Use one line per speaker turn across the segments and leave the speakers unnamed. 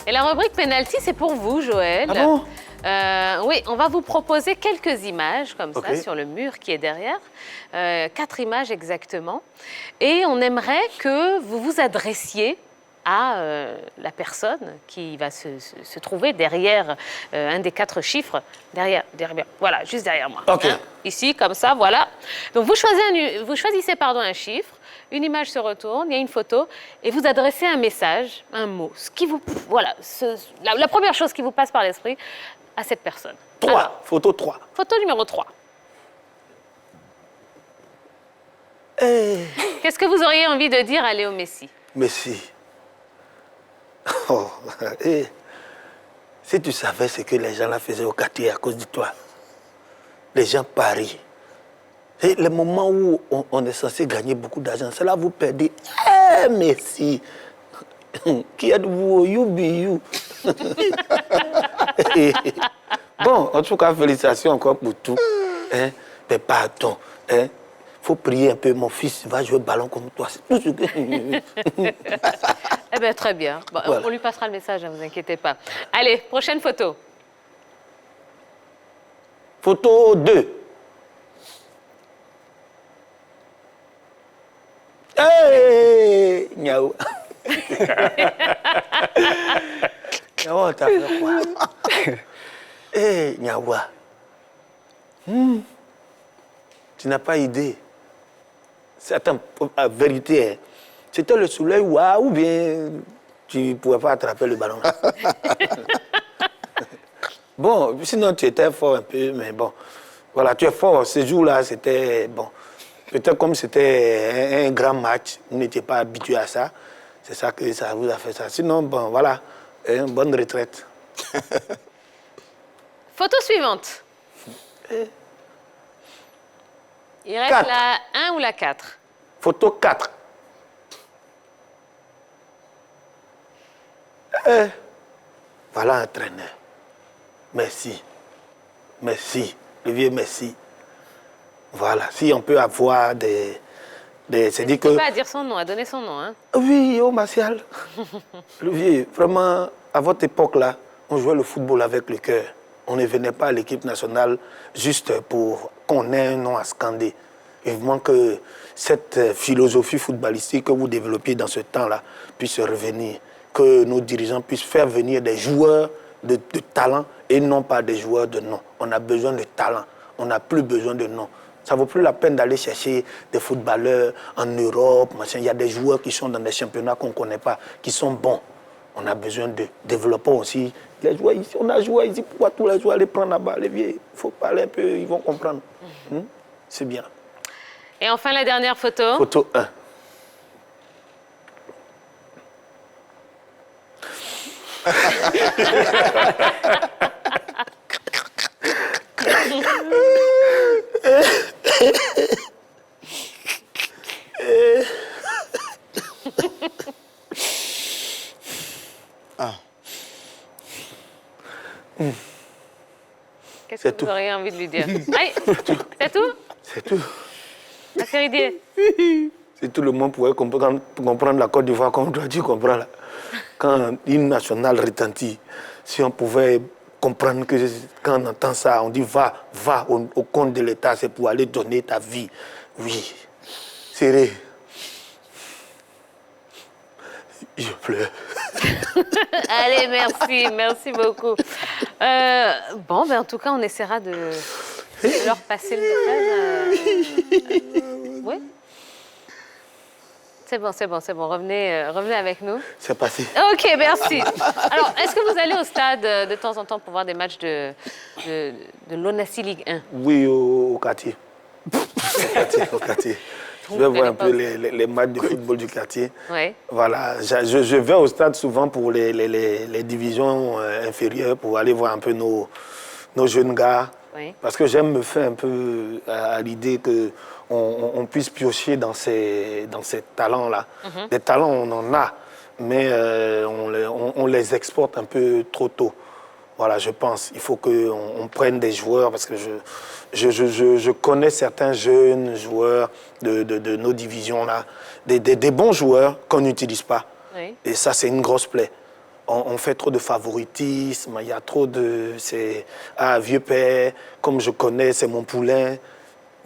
Et la rubrique penalty, c'est pour vous, Joël.
Ah bon?
Oui, on va vous proposer quelques images comme ça
Ok.
sur le mur qui est derrière. 4 images exactement. Et on aimerait que vous vous adressiez à la personne qui va se trouver derrière un des 4 chiffres. Derrière, voilà, juste derrière moi.
Ok.
Hein, ici, comme ça, voilà. Donc vous choisissez un chiffre. Une image se retourne, il y a une photo, et vous adressez un message, un mot, ce qui vous, voilà, la première chose qui vous passe par l'esprit à cette personne.
3,
Alors,
photo 3.
photo numéro 3. Qu'est-ce que vous auriez envie de dire à Léo Messi?
Messi. Oh, si tu savais ce que les gens là faisaient au quartier à cause de toi, les gens parient. Et le moment où on est censé gagner beaucoup d'argent, c'est là où vous perdez. Messi. Qui êtes-vous? You be you. Bon, en tout cas, félicitations encore pour tout. Hein? Mais pardon. Hein? Faut prier un peu. Mon fils va jouer au ballon comme toi. C'est tout ce que...
Eh bien, très bien. Bon,
Voilà.
on lui passera le message, ne vous inquiétez pas. Allez, prochaine photo.
Photo 2. Hey! Niaou. Niaou, on t'a fait quoi? Hey, Niaoua. Tu n'as pas idée. Attends, la vérité, hein, c'était le soleil ou bien tu ne pouvais pas attraper le ballon. Bon, sinon tu étais fort un peu, mais bon. Voilà, tu es fort. Ce jour-là, c'était bon. Peut-être comme c'était un grand match, vous n'étiez pas habitué à ça. C'est ça que ça vous a fait ça. Sinon, bon, voilà, une bonne retraite.
Photo suivante. Il reste
4.
la 1 ou la 4?
Photo 4. Voilà un entraîneur. Merci. Merci. Le vieux Messi. Voilà. Si on peut avoir des c'est-à-dire que...
N'hésitez pas à dire son nom, à donner son nom. Hein.
Oui, oh Martial. Le vieux, vraiment, à votre époque-là, on jouait le football avec le cœur. On ne venait pas à l'équipe nationale juste pour qu'on ait un nom à scander. Vivement que cette philosophie footballistique que vous développez dans ce temps-là puisse revenir. Que nos dirigeants puissent faire venir des joueurs de talent et non pas des joueurs de nom. On a besoin de talent. On n'a plus besoin de nom. Ça ne vaut plus la peine d'aller chercher des footballeurs en Europe. Machin. Il y a des joueurs qui sont dans des championnats qu'on ne connaît pas, qui sont bons. On a besoin de développer aussi les joueurs ici. On a joué ici, pourquoi tous les joueurs les prendre là-bas? Les vieux, il faut parler un peu, ils vont comprendre. C'est bien.
Et enfin, la dernière photo.
Photo 1.
Qu'est-ce
C'est
que vous
tout.
auriez envie de lui dire? Aïe, c'est tout?
C'est tout.
La série D.
Si tout le monde pouvait comprendre la Côte d'Ivoire comme toi, tu comprends là. Quand l'hymne national retentit, si on pouvait comprendre que quand on entend ça, on dit va au compte de l'État, c'est pour aller donner ta vie. Oui, c'est vrai. Je pleure.
Allez, merci beaucoup. Bon, ben, en tout cas, on essaiera de leur passer le message. Oui. C'est bon. Revenez avec nous.
C'est passé.
Ok, merci. Alors, est-ce que vous allez au stade de temps en temps pour voir des matchs de l'ONACI Ligue 1?
Oui, au quartier. Au quartier. Je vais voir un peu les matchs de football du quartier.
Oui.
Voilà, je vais au stade souvent pour les divisions inférieures, pour aller voir un peu nos jeunes gars.
Oui.
Parce que j'aime me faire un peu à l'idée qu'on puisse piocher dans ces talents-là. Des talents, on en a, mais on les exporte un peu trop tôt. Voilà, je pense. Il faut qu'on prenne des joueurs, parce que je connais certains jeunes joueurs de nos divisions-là, des bons joueurs qu'on n'utilise pas.
Oui.
Et ça, c'est une grosse plaie. on fait trop de favoritisme, il y a trop de... C'est vieux père, comme je connais, c'est mon poulain. Il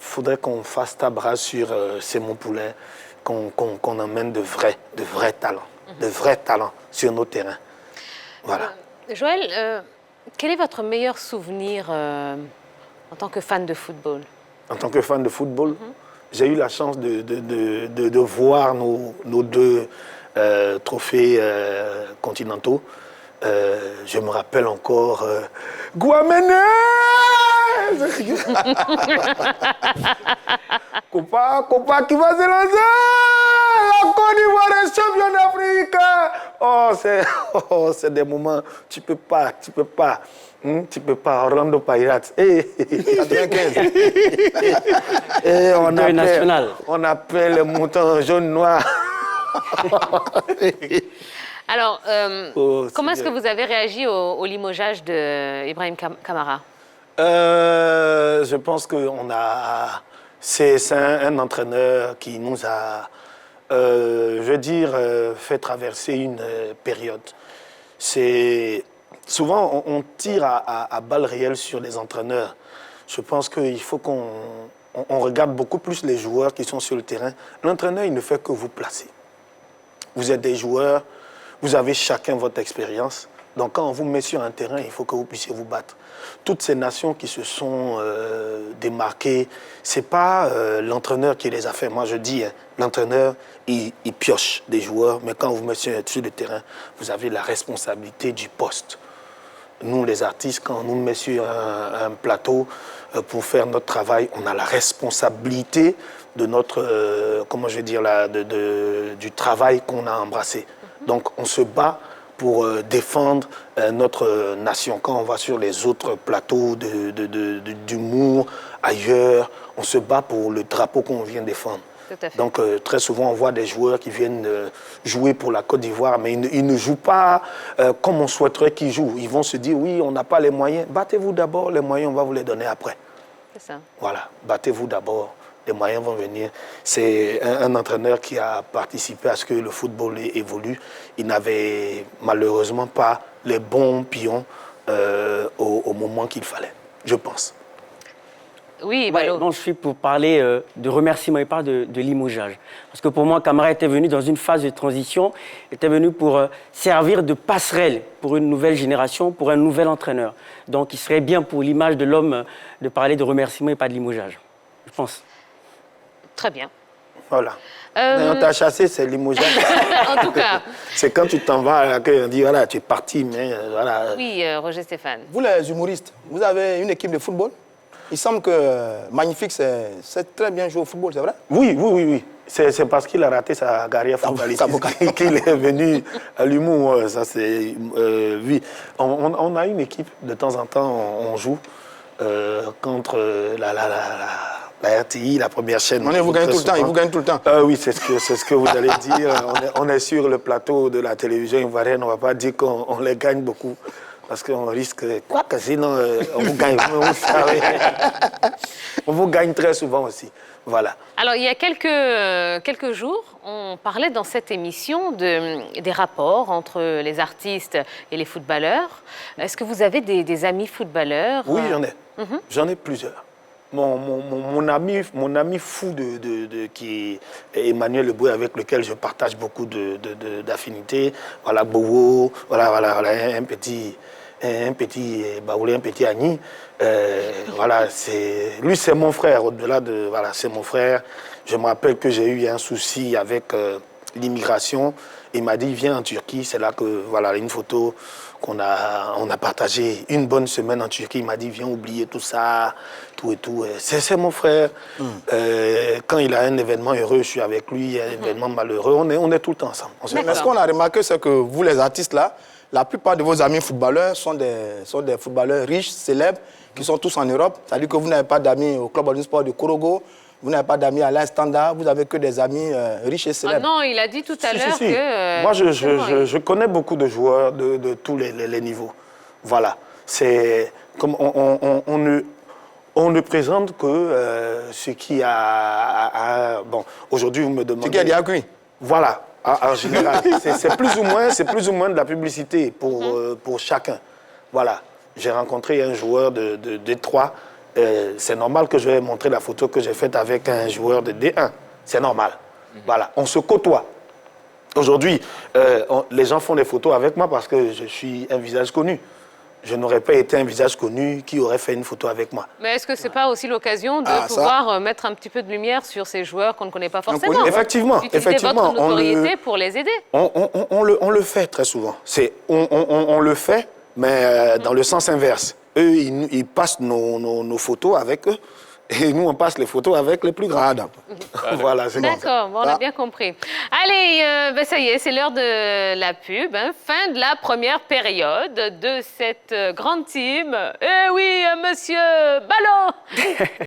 faudrait qu'on fasse tabra sur c'est mon poulain, qu'on emmène de vrais talents sur nos terrains. Voilà.
Joël, quel est votre meilleur souvenir en tant que fan de football?
En tant que fan de football, j'ai eu la chance de voir nos deux trophées continentaux. Je me rappelle encore Guaménez Copa qui va se lancer. La Côte d'Ivoire est champion d'Afrique. C'est des moments, tu peux pas. Orlando Pirates.
95.
Et on appelle les moutons jaune-noir.
Alors, comment est-ce que vous avez réagi au limogeage d'Ibrahim Kamara?
Je pense que c'est un entraîneur qui nous a, fait traverser une période. Souvent, on tire à balles réelles sur les entraîneurs. Je pense qu'il faut qu'on regarde beaucoup plus les joueurs qui sont sur le terrain. L'entraîneur, il ne fait que vous placer. Vous êtes des joueurs, vous avez chacun votre expérience. Donc, quand on vous met sur un terrain, il faut que vous puissiez vous battre. Toutes ces nations qui se sont démarquées, ce n'est pas l'entraîneur qui les a fait. Moi, je dis, l'entraîneur, il pioche des joueurs, mais quand vous mettez sur le terrain, vous avez la responsabilité du poste. Nous, les artistes, quand on nous met sur un plateau pour faire notre travail, on a la responsabilité de notre, du travail qu'on a embrassé. Donc, on se bat pour défendre notre nation. Quand on va sur les autres plateaux d'humour, ailleurs, on se bat pour le drapeau qu'on vient défendre. Donc, très souvent, on voit des joueurs qui viennent jouer pour la Côte d'Ivoire, mais ils ne jouent pas comme on souhaiterait qu'ils jouent. Ils vont se dire, oui, on n'a pas les moyens. Battez-vous d'abord, les moyens, on va vous les donner après.
C'est ça.
Voilà, battez-vous d'abord, les moyens vont venir. C'est un entraîneur qui a participé à ce que le football évolue. Il n'avait malheureusement pas les bons pions au moment qu'il fallait, je pense.
Oui,
Ouais, donc je suis pour parler de remerciement et pas de limogeage. Parce que pour moi, Kamara était venu dans une phase de transition, était venu pour servir de passerelle pour une nouvelle génération, pour un nouvel entraîneur. Donc il serait bien pour l'image de l'homme de parler de remerciement et pas de limogeage, je pense.
Très bien.
Voilà. Mais on t'a chassé, c'est limogeage.
En tout cas.
C'est quand tu t'en vas à l'accueil, on dit voilà, tu es parti, mais voilà.
Oui, Roger Stéphane.
Vous, les humoristes, vous avez une équipe de football. Il semble que Magnifique, c'est très bien joué au football, c'est vrai?
Oui. C'est parce qu'il a raté sa carrière footballistique qu'il est venu à l'humour. Ça, c'est oui. On a une équipe, de temps en temps, on joue contre la RTI, la première chaîne.
Il vous gagne tout le temps.
Oui, c'est ce que vous allez dire. On est sur le plateau de la télévision ivoirienne, on ne va pas dire qu'on les gagne beaucoup. Parce qu'on risque, que sinon on vous gagne, vous savez. On vous gagne très souvent aussi. Voilà.
Alors, il y a quelques jours, on parlait dans cette émission des rapports entre les artistes et les footballeurs. Est-ce que vous avez des amis footballeurs?
Oui, j'en ai. J'en ai plusieurs. Mon ami fou qui est Emmanuel Leboué, avec lequel je partage beaucoup d'affinités. Voilà, Bobo, voilà, un petit Baoulé, un petit Agni. Voilà, lui, c'est mon frère. Au-delà de. Voilà, c'est mon frère. Je me rappelle que j'ai eu un souci avec l'immigration. Il m'a dit, viens en Turquie. C'est là que, voilà, une photo on a partagé une bonne semaine en Turquie. Il m'a dit, viens oublier tout ça, tout et tout. C'est mon frère. Quand il a un événement heureux, je suis avec lui. Un événement malheureux, on est tout le temps ensemble.
Mais ce qu'on a remarqué, c'est que vous, les artistes, là, la plupart de vos amis footballeurs sont des footballeurs riches, célèbres, qui sont tous en Europe. C'est-à-dire que vous n'avez pas d'amis au Club Olympique Sport de Korogo, vous n'avez pas d'amis à l'Instanda, vous n'avez que des amis riches et célèbres.
Ah non, il a dit tout à l'heure que...
Moi, je connais beaucoup de joueurs de tous les niveaux. Voilà. C'est comme on ne présente que ce qui a... bon, aujourd'hui, vous me demandez...
Ce qui a dit à cuit.
Voilà. En général, c'est plus ou moins de la publicité pour chacun. Voilà. J'ai rencontré un joueur de D3. C'est normal que je vais montrer la photo que j'ai faite avec un joueur de D1. C'est normal. Voilà. On se côtoie. Aujourd'hui, les gens font des photos avec moi parce que je suis un visage connu. Je n'aurais pas été un visage connu qui aurait fait une photo avec moi.
Mais est-ce que ce n'est pas aussi l'occasion de pouvoir mettre un petit peu de lumière sur ces joueurs qu'on ne connaît pas forcément?
Effectivement.
Utiliser votre notoriété pour les aider.
On le fait très souvent. On le fait, mais dans le sens inverse. Eux, ils passent nos photos avec eux. Et nous, on passe les photos avec les plus grands. Voilà, c'est bon.
D'accord, bon, on a bien compris. Allez, ça y est, c'est l'heure de la pub. Hein. Fin de la première période de cette grande team. Eh oui, monsieur Ballon